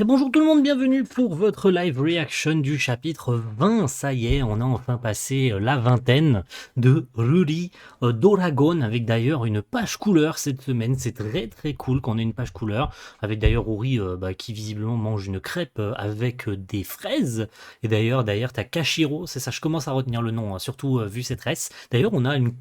Et bonjour tout le monde, bienvenue pour votre live reaction du chapitre 20. Ça y est, on a enfin passé la vingtaine de Ruri Doragon, avec d'ailleurs une page couleur cette semaine. C'est très très cool qu'on ait une page couleur, avec d'ailleurs Ruri qui visiblement mange une crêpe avec des fraises. Et d'ailleurs t'as Kashiro, c'est ça, je commence à retenir le nom, hein, surtout vu cette tresse. D'ailleurs on a une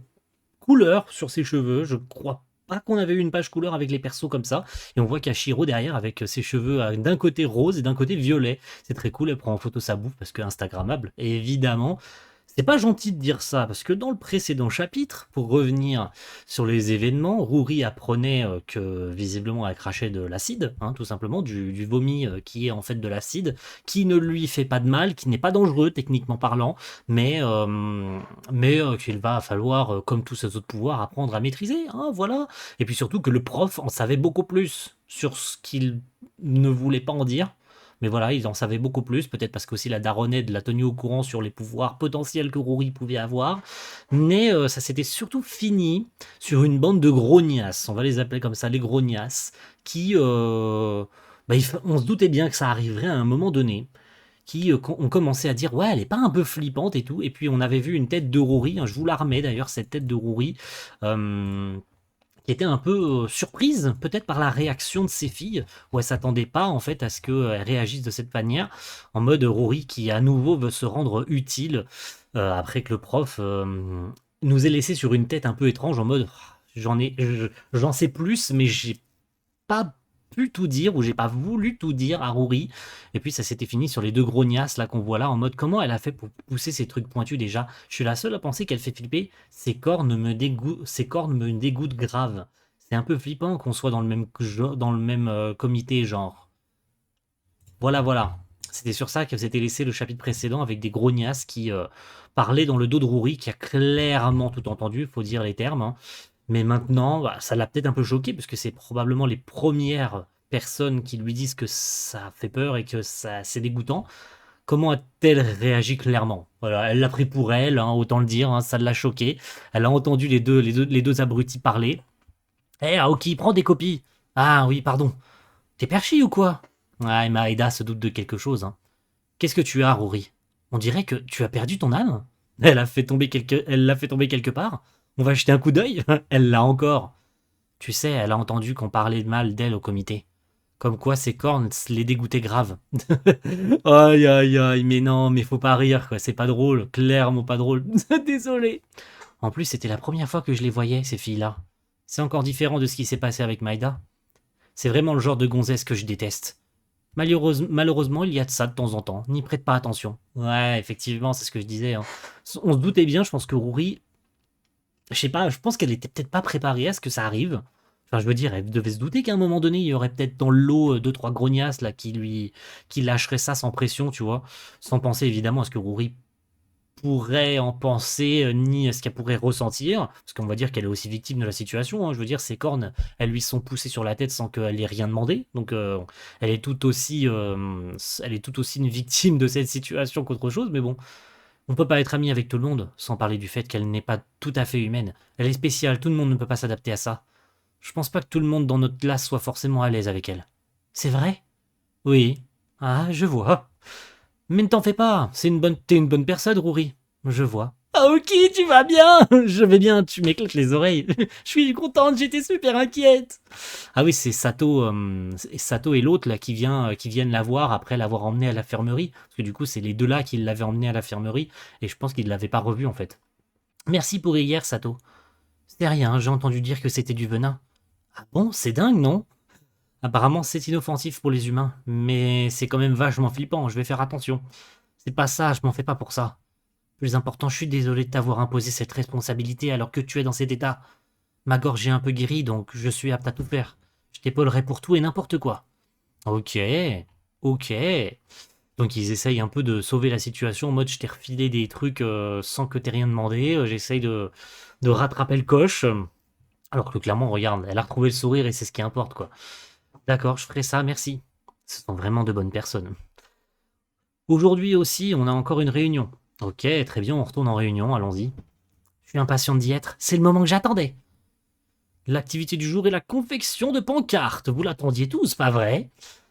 couleur sur ses cheveux, je crois pas qu'on avait eu une page couleur avec les persos comme ça. Et on voit qu'il y a Shiro derrière avec ses cheveux d'un côté rose et d'un côté violet. C'est très cool, elle prend en photo sa bouffe parce que Instagrammable. Et évidemment, c'est pas gentil de dire ça parce que dans le précédent chapitre, pour revenir sur les événements, Ruri apprenait que visiblement elle crachait de l'acide, hein, tout simplement, du vomi qui est en fait de l'acide, qui ne lui fait pas de mal, qui n'est pas dangereux techniquement parlant, mais, qu'il va falloir, comme tous ses autres pouvoirs, apprendre à maîtriser, hein, voilà. Et puis surtout que le prof en savait beaucoup plus sur ce qu'il ne voulait pas en dire. Mais voilà, il en savait beaucoup plus, peut-être parce qu'aussi la daronette l'a tenu au courant sur les pouvoirs potentiels que Rory pouvait avoir. Mais ça s'était surtout fini sur une bande de grognasses, on va les appeler comme ça, les grognasses, qui, on se doutait bien que ça arriverait à un moment donné, qui ont commencé à dire ouais elle est pas un peu flippante et tout, et puis on avait vu une tête de Rory, hein, je vous la remets d'ailleurs cette tête de Rory, qui était un peu surprise peut-être par la réaction de ses filles, où elle s'attendait pas en fait à ce qu'elles réagissent de cette manière, en mode Rory qui à nouveau veut se rendre utile, après que le prof nous ait laissé sur une tête un peu étrange en mode j'en sais plus mais j'ai pas pu tout dire ou j'ai pas voulu tout dire à Rory. Et puis ça s'était fini sur les deux grognasses là qu'on voit là, en mode comment elle a fait pour pousser ces trucs pointus déjà. Je suis la seule à penser qu'elle fait flipper. Ses cornes me dégoûtent grave. C'est un peu flippant qu'on soit dans le même comité genre. Voilà, voilà. C'était sur ça que s'était laissé le chapitre précédent, avec des grognasses qui parlaient dans le dos de Rory, qui a clairement tout entendu, faut dire les termes, hein. Mais maintenant, bah, ça l'a peut-être un peu choqué, parce que c'est probablement les premières personnes qui lui disent que ça fait peur et que ça c'est dégoûtant. Comment a-t-elle réagi clairement? Voilà, elle l'a pris pour elle, hein, autant le dire, hein, ça l'a choqué. Elle a entendu les deux abrutis parler. Eh, Aoki, prends des copies. Ah oui, pardon. T'es perchi ou quoi? Ouais, Maeda se doute de quelque chose, hein. Qu'est-ce que tu as, Rory? On dirait que tu as perdu ton âme. Elle l'a fait tomber quelque part. On va jeter un coup d'œil. Elle l'a encore. Tu sais, elle a entendu qu'on parlait de mal d'elle au comité. Comme quoi ses cornes les dégoûtaient grave. Aïe aïe aïe, mais non, mais faut pas rire, quoi. C'est pas drôle. Clairement pas drôle. Désolé. En plus, c'était la première fois que je les voyais, ces filles-là. C'est encore différent de ce qui s'est passé avec Maïda. C'est vraiment le genre de gonzesse que je déteste. Malheureusement, il y a de ça de temps en temps. N'y prête pas attention. Ouais, effectivement, c'est ce que je disais, hein. On se doutait bien, je pense que Rouri, je sais pas, je pense qu'elle était peut-être pas préparée à ce que ça arrive. Enfin, je veux dire, elle devait se douter qu'à un moment donné, il y aurait peut-être dans le lot deux, trois grognasses là qui lâcheraient ça sans pression, tu vois. Sans penser évidemment à ce que Rouri pourrait en penser, ni à ce qu'elle pourrait ressentir. Parce qu'on va dire qu'elle est aussi victime de la situation, hein. Je veux dire, ses cornes, elles lui sont poussées sur la tête sans qu'elle ait rien demandé. Donc, elle est tout aussi une victime de cette situation qu'autre chose. Mais bon, on peut pas être ami avec tout le monde, sans parler du fait qu'elle n'est pas tout à fait humaine. Elle est spéciale, tout le monde ne peut pas s'adapter à ça. Je pense pas que tout le monde dans notre classe soit forcément à l'aise avec elle. C'est vrai? Oui. Ah, je vois. Mais ne t'en fais pas, t'es une bonne personne, Rory. Je vois. Ah ok, tu vas bien. Je vais bien, tu m'éclates les oreilles. Je suis contente, j'étais super inquiète. Ah oui, c'est Sato et l'autre là qui viennent la voir après l'avoir emmenée à l'infirmerie. Parce que du coup, c'est les deux là qui l'avaient emmenée à l'infirmerie. Et je pense qu'ils ne l'avaient pas revue en fait. Merci pour hier, Sato. C'était rien, j'ai entendu dire que c'était du venin. Ah bon, c'est dingue, non? Apparemment, c'est inoffensif pour les humains, mais c'est quand même vachement flippant, je vais faire attention. C'est pas ça, je m'en fais pas pour ça. Plus important, je suis désolé de t'avoir imposé cette responsabilité alors que tu es dans cet état. Ma gorge est un peu guérie, donc je suis apte à tout faire. Je t'épaulerai pour tout et n'importe quoi. Ok, ok. Donc ils essayent un peu de sauver la situation en mode je t'ai refilé des trucs sans que t'aies rien demandé, j'essaye de rattraper le coche. Alors que clairement, regarde, elle a retrouvé le sourire et c'est ce qui importe, quoi. D'accord, je ferai ça, merci. Ce sont vraiment de bonnes personnes. Aujourd'hui aussi, on a encore une réunion. Ok, très bien, on retourne en réunion, allons-y. Je suis impatiente d'y être, c'est le moment que j'attendais. L'activité du jour est la confection de pancartes. Vous l'attendiez tous, pas vrai?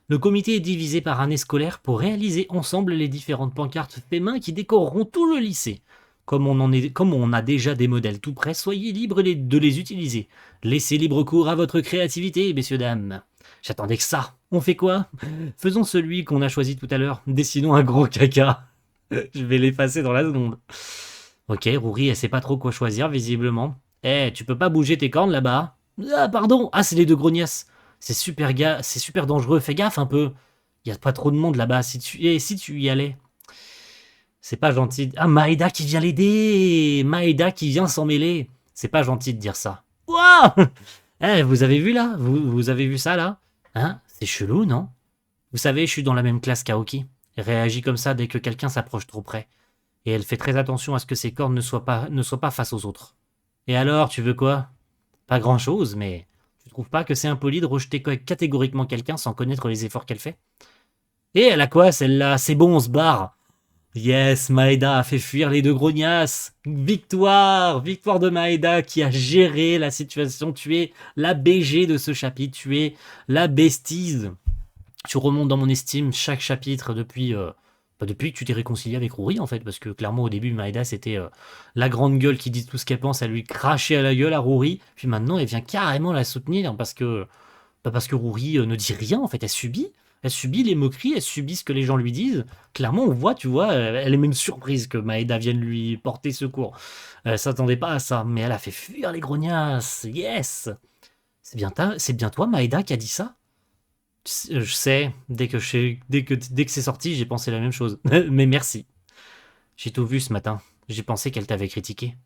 Le comité est divisé par année scolaire pour réaliser ensemble les différentes pancartes fait main qui décoreront tout le lycée. Comme on a déjà des modèles tout prêts, soyez libres de les utiliser. Laissez libre cours à votre créativité, messieurs, dames. J'attendais que ça. On fait quoi? Faisons celui qu'on a choisi tout à l'heure. Dessinons un gros caca. Je vais l'effacer dans la seconde. Ok, Rouri, elle sait pas trop quoi choisir, visiblement. Eh, tu peux pas bouger tes cornes là-bas? Ah, pardon. Ah, c'est les deux grognasses. C'est super dangereux. Fais gaffe un peu. Y a pas trop de monde là-bas. Si tu y allais. C'est pas gentil. Ah, Maeda qui vient l'aider. Maeda qui vient s'en mêler. C'est pas gentil de dire ça. Ouah. Eh, vous avez vu là? Vous avez vu ça là? Hein? C'est chelou, non? Vous savez, je suis dans la même classe qu'Aoki. Elle réagit comme ça dès que quelqu'un s'approche trop près. Et elle fait très attention à ce que ses cornes ne soient pas face aux autres. Et alors, tu veux quoi? Pas grand-chose, mais tu trouves pas que c'est impoli de rejeter catégoriquement quelqu'un sans connaître les efforts qu'elle fait? Et elle a quoi, celle-là? C'est bon, on se barre. Yes, Maeda a fait fuir les deux grognasses. Victoire! Victoire de Maeda qui a géré la situation. Tu es la BG de ce chapitre. Tu es la bestise. Tu remontes dans mon estime chaque chapitre depuis que tu t'es réconcilié avec Rory, en fait, parce que clairement au début Maeda c'était la grande gueule qui dit tout ce qu'elle pense, elle lui crachait à la gueule à Rory, puis maintenant elle vient carrément la soutenir parce que Rory ne dit rien, en fait, elle subit les moqueries, elle subit ce que les gens lui disent. Clairement on voit, tu vois, elle est même surprise que Maeda vienne lui porter secours. Elle s'attendait pas à ça, mais elle a fait fuir les grognasses, yes. C'est bien toi Maeda qui a dit ça? Je sais, dès que c'est sorti, j'ai pensé la même chose. Mais merci. J'ai tout vu ce matin. J'ai pensé qu'elle t'avait critiqué.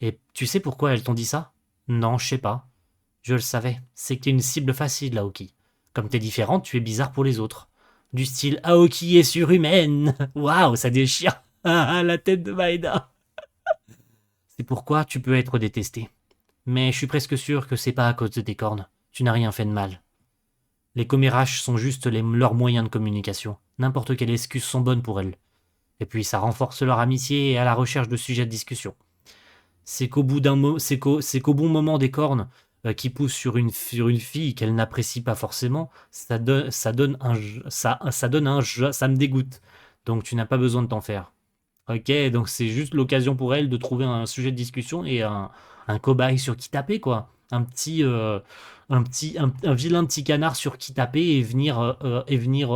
Et tu sais pourquoi elles t'ont dit ça? Non, je sais pas. Je le savais. C'est que t'es une cible facile, Aoki. Comme t'es différente, tu es bizarre pour les autres. Du style Aoki est surhumaine. Waouh, ça déchire. Ah, la tête de Maeda. C'est pourquoi tu peux être détesté. Mais je suis presque sûr que c'est pas à cause de tes cornes. Tu n'as rien fait de mal. Les commérages sont juste leurs moyens de communication. N'importe quelle excuse sont bonnes pour elles. Et puis ça renforce leur amitié et à la recherche de sujets de discussion. C'est qu'au bon moment des cornes qui poussent sur une fille qu'elle n'apprécie pas forcément, ça donne ça me dégoûte. Donc tu n'as pas besoin de t'en faire. Ok, donc c'est juste l'occasion pour elle de trouver un sujet de discussion et un cobaye sur qui taper, quoi. Un vilain petit canard sur qui taper et venir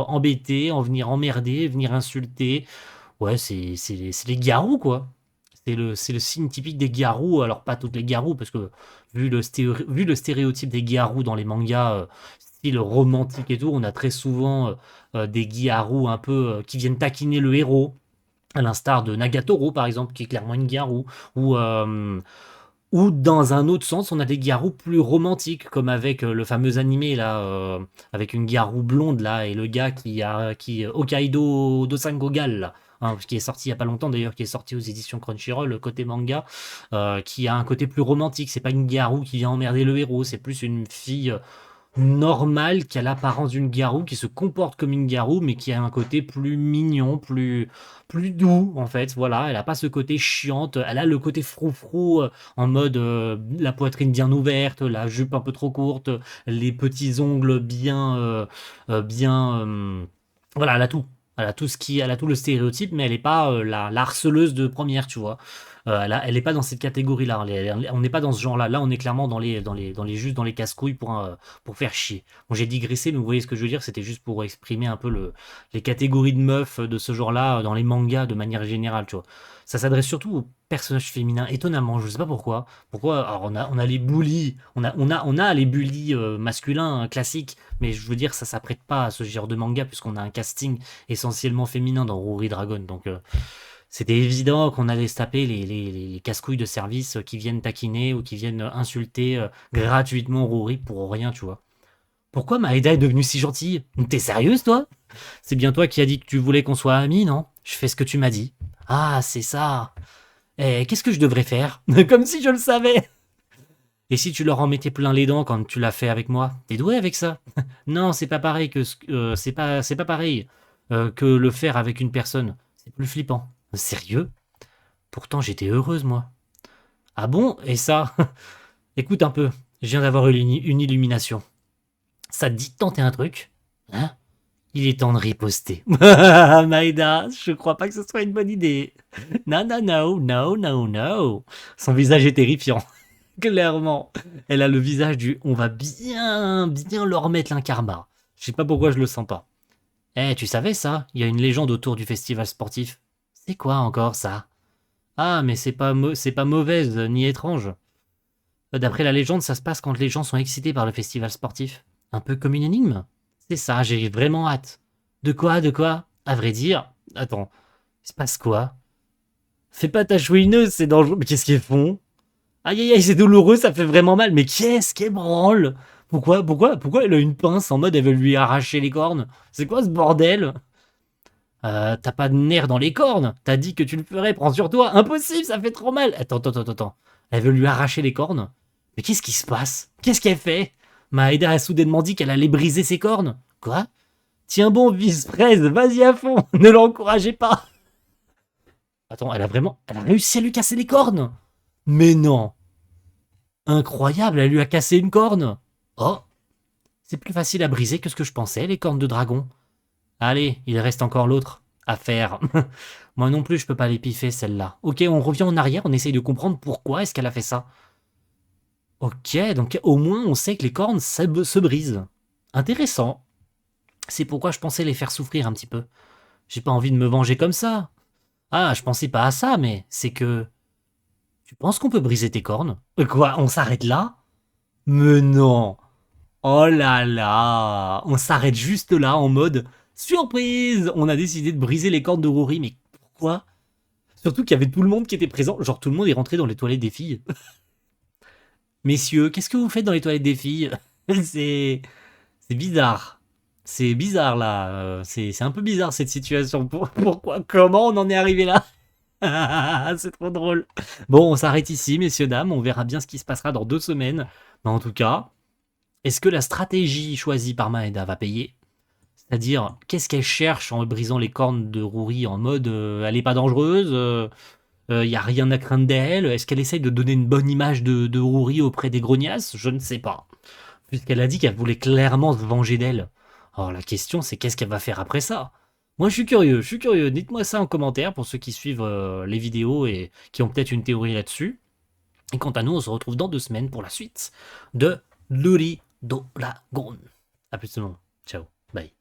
embêter, en venir emmerder, venir insulter. Ouais, c'est les garous, quoi. C'est le signe typique des garous. Alors, pas toutes les garous, parce que vu le stéréotype des garous dans les mangas, style romantique et tout, on a très souvent des garous un peu qui viennent taquiner le héros à l'instar de Nagatoro par exemple, qui est clairement une Garou, ou, euh, ou dans un autre sens, on a des Garous plus romantiques, comme avec le fameux animé là, avec une Garou blonde là, et le gars qui Hokkaido Dosangogal là. Hein, qui est sorti il y a pas longtemps d'ailleurs, qui est sorti aux éditions Crunchyroll, le côté manga, qui a un côté plus romantique. C'est pas une Garou qui vient emmerder le héros, c'est plus une fille normale qui a l'apparence d'une garou, qui se comporte comme une garou, mais qui a un côté plus mignon, plus doux, en fait. Voilà, elle a pas ce côté chiante, elle a le côté froufrou, en mode la poitrine bien ouverte, la jupe un peu trop courte, les petits ongles bien. Voilà, elle a tout. Elle a tout le stéréotype, mais elle est pas la harceleuse de première, tu vois. Elle est pas dans cette catégorie-là. On n'est pas dans ce genre-là. Là, on est clairement juste dans les casse-couilles pour faire chier. Bon, j'ai digressé, mais vous voyez ce que je veux dire. C'était juste pour exprimer un peu les catégories de meufs de ce genre-là dans les mangas de manière générale, tu vois. Ça s'adresse surtout aux personnages féminins, étonnamment. Je sais pas pourquoi. Pourquoi? Alors, on a les bullies, on a les bullies masculins classiques, mais je veux dire, ça s'apprête pas à ce genre de manga puisqu'on a un casting essentiellement féminin dans Ruri Dragon. Donc, c'était évident qu'on allait se taper les casse-couilles de service qui viennent taquiner ou qui viennent insulter gratuitement Rory pour rien, tu vois. Pourquoi Maeda est devenue si gentille? T'es sérieuse, toi? C'est bien toi qui as dit que tu voulais qu'on soit amis, non? Je fais ce que tu m'as dit. Ah, c'est ça. Eh, qu'est-ce que je devrais faire? Comme si je le savais. Et si tu leur en mettais plein les dents quand tu l'as fait avec moi? T'es doué avec ça? Non, c'est pas pareil c'est pas pareil que le faire avec une personne. C'est plus flippant. Sérieux? Pourtant, j'étais heureuse, moi. Ah bon? Et ça? Écoute un peu, je viens d'avoir une illumination. Ça te dit de tenter un truc? Hein? Il est temps de riposter. Maeda, je crois pas que ce soit une bonne idée. Non, non, non, non, non, non. Son visage est terrifiant. Clairement. Elle a le visage du on va bien, bien leur mettre un karma. Je sais pas pourquoi je le sens pas. Eh, tu savais ça? Il y a une légende autour du festival sportif. C'est quoi encore ça? Ah, mais c'est pas mauvaise ni étrange. D'après la légende, ça se passe quand les gens sont excités par le festival sportif. Un peu comme une énigme. C'est ça, j'ai vraiment hâte. De quoi, de quoi? À vrai dire... Attends, il se passe quoi? Fais pas ta chouineuse, c'est dangereux. Mais qu'est-ce qu'ils font? Aïe aïe aïe, c'est douloureux, ça fait vraiment mal. Mais qu'est-ce qu'elle branle? Pourquoi elle a une pince en mode elle veut lui arracher les cornes? C'est quoi ce bordel? T'as pas de nerfs dans les cornes? T'as dit que tu le ferais, prends sur toi. Impossible, ça fait trop mal. Attends. Elle veut lui arracher les cornes? Mais qu'est-ce qui se passe? Qu'est-ce qu'elle fait? Maeda a soudainement dit qu'elle allait briser ses cornes. Quoi? Tiens bon, Vice-Fraise, vas-y à fond, ne l'encouragez pas. Attends, elle a réussi à lui casser les cornes? Mais non. Incroyable, elle lui a cassé une corne. Oh, c'est plus facile à briser que ce que je pensais, les cornes de dragon. Allez, il reste encore l'autre à faire. Moi non plus, je peux pas les piffer, celle-là. Ok, on revient en arrière, on essaye de comprendre pourquoi est-ce qu'elle a fait ça. Ok, donc au moins on sait que les cornes se brisent. Intéressant. C'est pourquoi je pensais les faire souffrir un petit peu. J'ai pas envie de me venger comme ça. Ah, je pensais pas à ça, mais c'est que... Tu penses qu'on peut briser tes cornes? Quoi, on s'arrête là? Mais non. Oh là là. On s'arrête juste là en mode... Surprise! On a décidé de briser les cornes de Rory, mais pourquoi? Surtout qu'il y avait tout le monde qui était présent. Genre tout le monde est rentré dans les toilettes des filles. Messieurs, qu'est-ce que vous faites dans les toilettes des filles? C'est... C'est bizarre. C'est bizarre là. C'est un peu bizarre cette situation. Pourquoi? Comment on en est arrivé là? C'est trop drôle. Bon, on s'arrête ici, messieurs, dames. On verra bien ce qui se passera dans 2 semaines. Mais en tout cas, est-ce que la stratégie choisie par Maeda va payer? C'est-à-dire, qu'est-ce qu'elle cherche en brisant les cornes de Rory en mode elle est pas dangereuse, y a rien à craindre d'elle? Est-ce qu'elle essaye de donner une bonne image de Rory auprès des grognasses? Je ne sais pas. Puisqu'elle a dit qu'elle voulait clairement se venger d'elle. Alors la question, c'est qu'est-ce qu'elle va faire après ça? Moi, je suis curieux. Dites-moi ça en commentaire pour ceux qui suivent les vidéos et qui ont peut-être une théorie là-dessus. Et quant à nous, on se retrouve dans 2 semaines pour la suite de Luri Dragon. A plus tout le monde. Ciao. Bye.